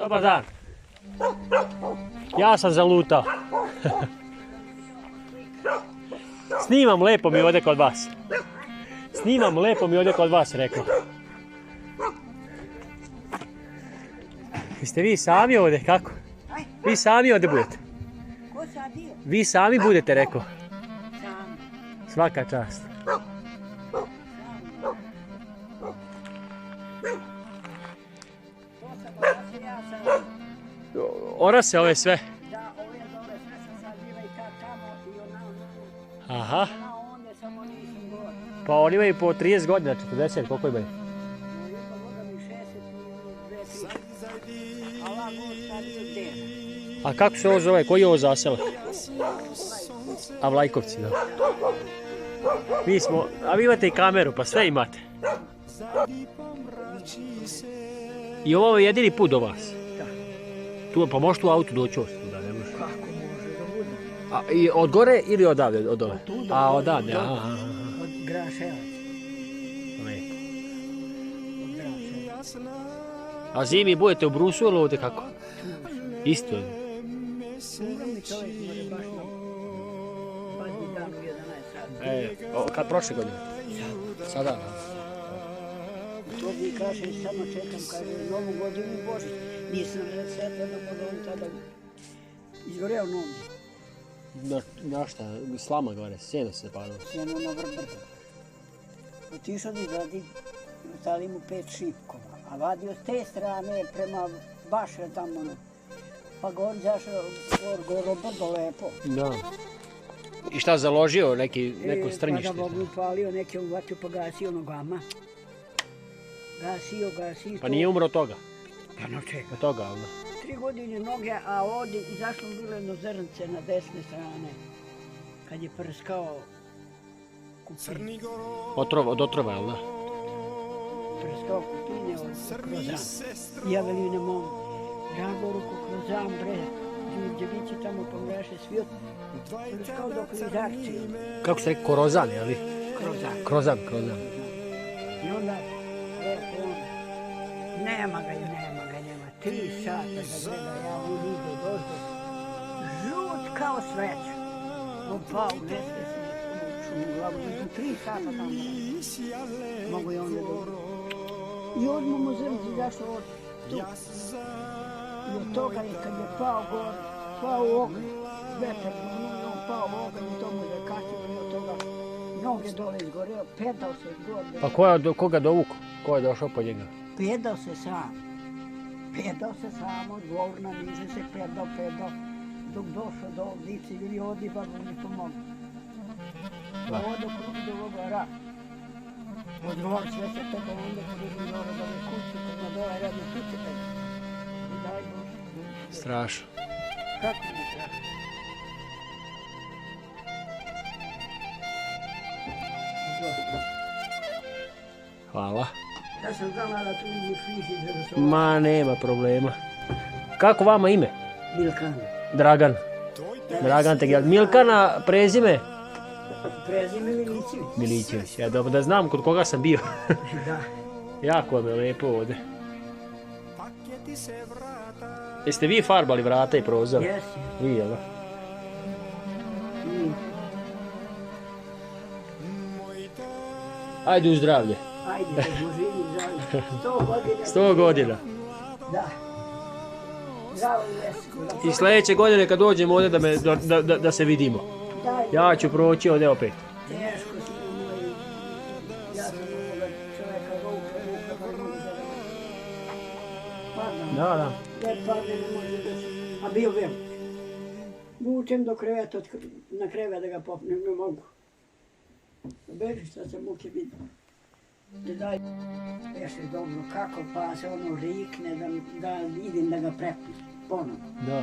Dobar dan. Ja sam zalutao. Snimam lepo mi ovdje kod vas. Snimam lepo mi ovdje kod vas, rekao. Jeste vi sami ovdje, kako? Vi sami ovdje budete? Ko sad bio? Vi sami budete, rekao. Sam. Svaka čast. To sam ovdje, ja sam... Ora se ove sve. Da, ove dole sve sam sad bila i ta tamo i ona Aha. onda samo nisam gore. Pa oni imaju po 30 godina, 40, koliko imaju? Ima voda mi 62 a ova god sad je teža. A kako se ovo zove? Koji je ovo zasele? A Vlajkovci, da. A vi imate i kameru, pa sve imate. I ovo je jedini put do vas? Tu, pa možeš tu auto doći ovdje? Da, ne možeš. Kako može da bude? A, i od gore ili odavde? Od dole? Tuda, A, odavde, aha. Od Graševac. Lepo. Od Graševac. A zimi budete u Brusu ili ovdje kako? Isto je. Tuga mi čovjek može baš na badnji dan u 11 sati. Kad prošle godine? Sada? To mi kaže, samo čekam, kaže, novu godinu i Božić. Nisam sretao da možda on tada izgoreo nogi. Na šta? Slama gore, sjeno se padalo. Sjeno na vrbrda. Otišao da izvadi, ostali mu 5 šipkova, a vadio s te strane prema Bašre tamo, pa gori zašao, goro brdo lepo. Da. I šta, založio neko strnjište? Pa da Bog upalio, neki on vatio pa gasio nogama. Gasio. Pa nije umro od toga? Pa no čeka. Od toga, ali? 3 godine noge, a ovdje izašlo bilo jedno zrnce na desne strane. Kad je prskao kupine. Od otrova, jel da? Prskao kupine od Krozan. Ja veli na mom Dragoruku Krozan, bre. Đurđevići tamo pomreše svi od prskao dok li zakcije. Kako se rekao, Korozan, jel? Krozan. Krozan. I onda on, nema ga. 3 sata da gleda, ja on ide dozdo. Žut kao sveća. On pao, nesvjesno, u glavu. 3 sata tamo. Mogu je onda dobro. I odmah mu zrnci zašlo od tu. I od toga je kad je pao gore, pao u oganj. Vetar, on pao u oganj i to mu je kačilo i od toga noge dole izgoreo, pedao se gore. Pa koga dovuku? Ko je došao po njega? Pedao se sam od dvorna, niže se pedao, dok došao do ovdice ili odi, pa mu ne pomogao. Pa odo krug do ovoga ra. Od rog sve se pedao, onda križi dole do ove kuće, kad na dole redne kuće pedao. I daj Bože. Strašno. Kako mi strašno? Hvala. Ja sam znala da tu idu friži da su... Ma, nema problema. Kako vama ime? Milkan. Dragan. Dragan Tegel. Milkana, prezime? Prezime Milićević. Milićević. Ja dobro da znam kod koga sam bio. Da. Jako vam je lepo ovdje. Jeste vi farbali vrata i prozor? Jesi. Vi, jel da? Ajde u zdravlje. Ajde, da smo živi zajedno. 100 godina. 100 godina. Da. Zdravo i veselo. I sljedeće godine kad dođemo ovdje da se vidimo. Ja ću proći ovdje opet. Teško si imaju. Ja sam ovoga čovjeka ruka, pa ne mogu da ga... Padam. Da. Ne padne, ne može da se... A bio velik. Vučem do kreveta, na krevet da ga popnem, ne mogu. Beži šta se muke vidi. Da daj, beše dobro, kako pa se ono rikne, da idem da ga prepim, ponovno. Da.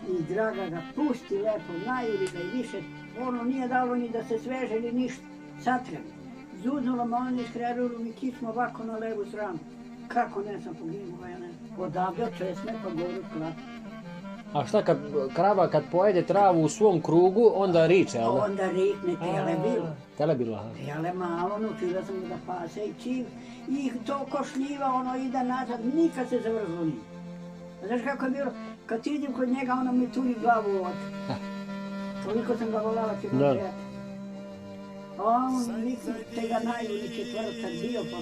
I Draga ga pusti lepo, najuri ga i više, ono nije dalo ni da se sveže ni ništa, satrem. Zudnula me on iskreruju mi kičmo ovako na levu stranu. Kako ne sam poginula, ja ne. Odavljao česme pa goru plati. A šta krava kad pojede travu u svom krugu, onda riče, jel? Onda rikne, tele bilo. Tele bilo, aha. Tele malo, naučila sam da pase i čiv. I to ko šljiva, ono ide nazad, nikad se zavrzlo nije. Znaš kako je bilo? Kad ti idem kod njega, ono mi turi glavu u oči. Toliko sam ga volala ti Da. prijatelj. A on nikad tega najbolji četvrtak bio, pa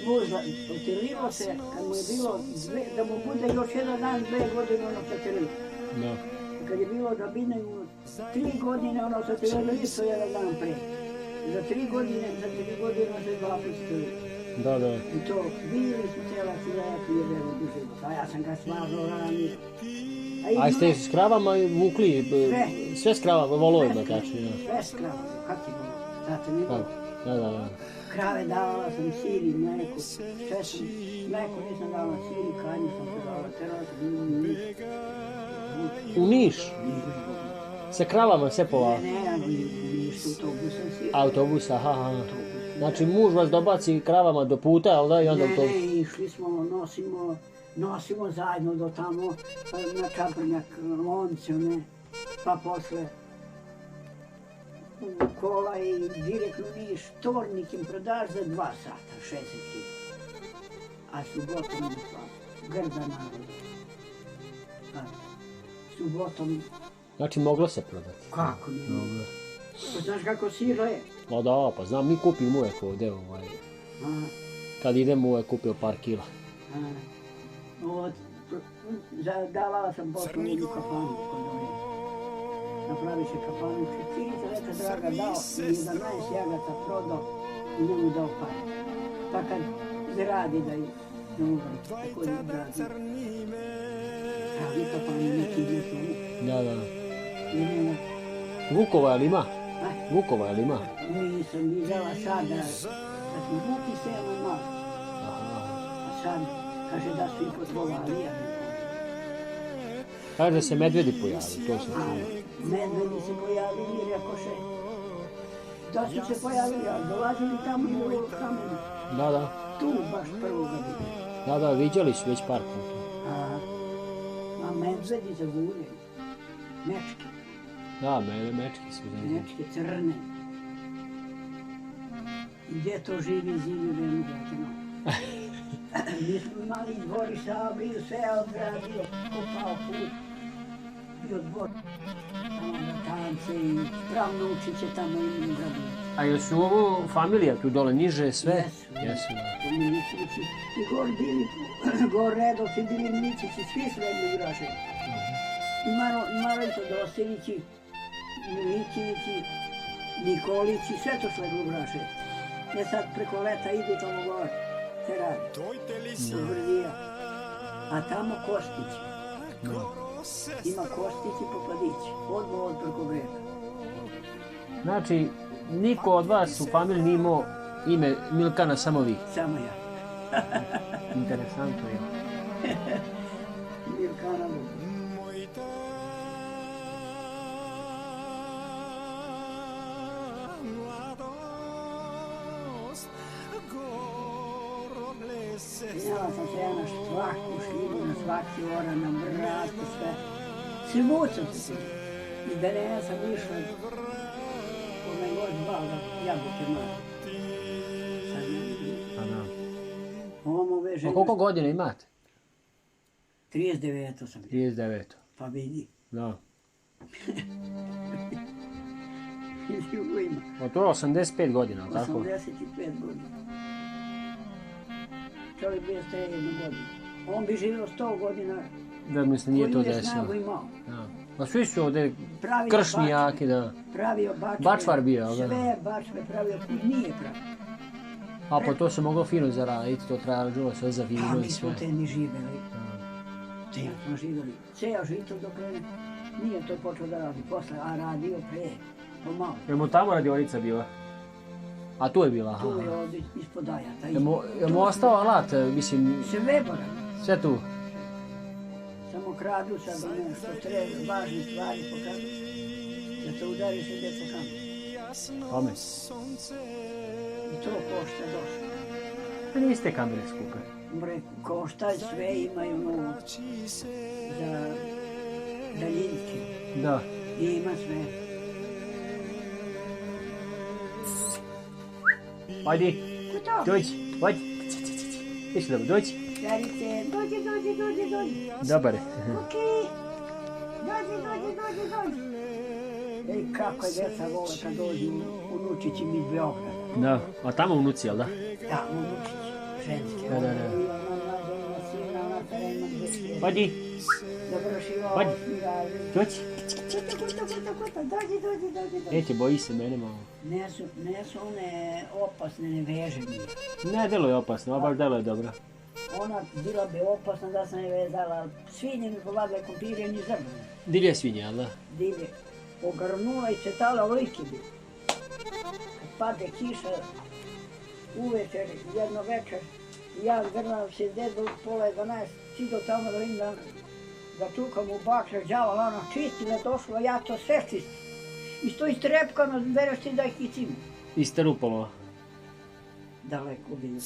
možda potirilo se, kad mu je bilo, da mu bude još jedan dan, 2 godine, ono potirilo. Da. Kad je bilo da bi 3 godine, ono potirilo isto jedan dan pre. Za 3 godine se 2 put potirilo. Da, da. I to, bili smo cijela ciletu i jedemo u život. A ja sam ga smažao ranije. A ste s kravama vukli, sve s kravama, volovima tačnije. Sve s kravama, kak je bilo? Zato mi bilo. Da. Krave davala sam sir i mlijeko, sve sam, mlijeko nisam dala, sir i kanju sam se dala, terala sam U Niš? Sa kravama sve polako? Ne, ništa, autobusom sir. Autobus, aha. Znači muž vas dobaci kravama do puta, ali da, i onda to... Ne, išli smo, nosimo zajedno do tamo, na Čaprnjak, lonce, ne, pa posle u kola i direktno Niš, tornik im prodaš za 2 sata, 60 kg. A subotom grda naroda. A subotom... Znači moglo se prodati? Kako nije? Moglo. Pa znaš kako siro je? No da, pa znam, mi kupimo uvijek ovdje, kad idemo uvijek kupio par kila. Davala sam poslu u kafanu kod ove. Napraviše kafanu, Cirica neka draga dao, 11 jagata prodao i njemu dao par. Pa kad zaradi da je tako je obradio. Pravi kafanu neki djetom. Da. Vukova li ima? Vukova li ima? Nisam vidjela sada, da smo Vuki selo imali. A sad, kaže da su i potrovali, ja ne. Kaže da se medvedi pojavili, to sam čuo. Medvedi se pojavili i rekoše da su se pojavili, a dolazili tamo i u ovog kamena. Da. Tu baš prvoga vidio. Da, viđali su već par puta. A medvedi zaguljaju, mečke. Da, mečke su zaguljaju. Mečke crne. Gdje to živi zimi vreme djeteno. Mi smo imali dvorišta, bio sve odradio, kopao put. Bio dvor. Tamo na tance i pravno učiće tamo imaju gradu. A jesu ovo familija tu dole niže sve? Jesu. Milićići. I gor bili, gor redovci bili milićići, svi srednji igraše. I Maroljko Dostevići, Milićevići, Nikolići, sve to sledno igraše. Ja sad preko leta idu tamo gore, te radi, do Vrdija. A tamo Kostići. Ima Kostići i Popadići, odmah preko brega. Znači, niko od vas u familiji nije imao ime Milkana, samo vi? Samo ja. Interesantno je. Milkana Luka. Znala sam se ja na svaku šljivu, na svaki oran, na vratu, sve. Svucam se. I da ne sam išla kome god bala jabuke male. Sad ne vidim. Ovo veže... A koliko godina imate? 39 sam. 39. Pa vidi. Da. Ljubo ima. A to je 85 godina, tako? 85 godina. Čovjek bio 101 godina. On bi živio 100 godina. Da, mislim, nije to Koji je desilo. snagu imao. Pa svi su ovdje Pravio kršnjaki, da. Pravio bačve. Bačvar bio, da. Sve bačve pravio, kud nije pravio. A pa to se moglo fino zaraditi, to treba rađuva sve za vino A i mi smo sve. te ni živjeli. Te smo živjeli. Ceo žito dok nije to počeo da radi posle, a radio pre, pomalo. Je mu tamo radionica bila? A tu je bila, aha. Tu je ovdje ispod ajata. Je mu ostao alat, mislim, Sve boravi. sve tu? Samo kradu sad ono što treba, važne stvari pokazuju. Da te udariš i djeca kamer. Kome? I to košta dosta. Pa niste kamere skupe. Bre, košta sve, imaju novo za daljinski. Da. I ima sve. Ajde, Ko to? dođi, ajde. Viš da dođi. Carice, dođi. Dobar je. Kuki, dođi. Ej, kako je djeca vole kad dođu unučići mi iz Beograda. Da, a tamo unuci, jel da? Da, unučići, ženske. Da. Podi, podi, doći. Dođi. Eće, boji se mene malo. Ne su one opasne, ne veže mi. Ne, delo je opasno, a baš delo je dobro. Ona bila bi opasna da sam je vezala, ali svinje mi povadile kompire ni zrno. Divlje svinje, jel da? Divlje. Ogrnula i cetala oliki bi. Kad pade kiša, uvečer, jedno večer, ja grnam se dedu pola 11, sido tamo da vidim da čukam u bakre, džavala ono čistila, došlo, ja to sve čistim. I to istrepkano, vereš ti da ih i cimu. Iste rupolova. Daleko bi.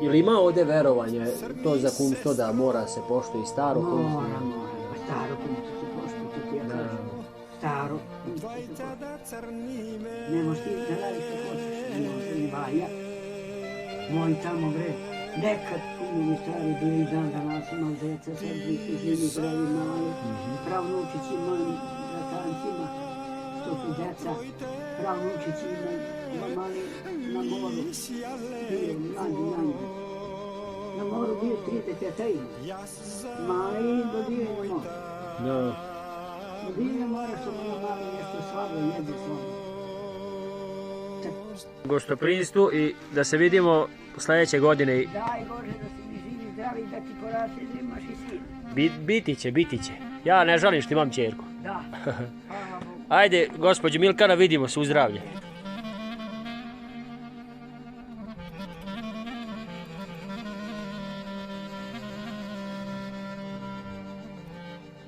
Ili ima ovdje verovanje, to za kumstvo da mora se poštuje i staro kumstvo? Mora. Staro kumstvo se poštuje, ti ja kažem. Staro kumstvo se poštuje. Ne možeš ti da radiš što hoćeš, ne možeš ni valja. Moji tamo bre, nekad kumovi stari bili dan danas imali zeca, sad su živi, zdravi, mali, pravnučići mojim bratancima, što su deca, pravnučići mali na moru, bio mlađi. Na moru bio 30 mali dobio na moru. Da. Dobio na moru što malo mali nešto slabo, jede slabo. Gostoprinstvu i da se vidimo sljedeće godine. Daj Bože da si mi živi, zdravi, da ti porasti, da imaš i sin. Biti će. Ja ne žalim što imam ćerku. Da. Ajde, gospođo Milkana, vidimo se u zdravlje.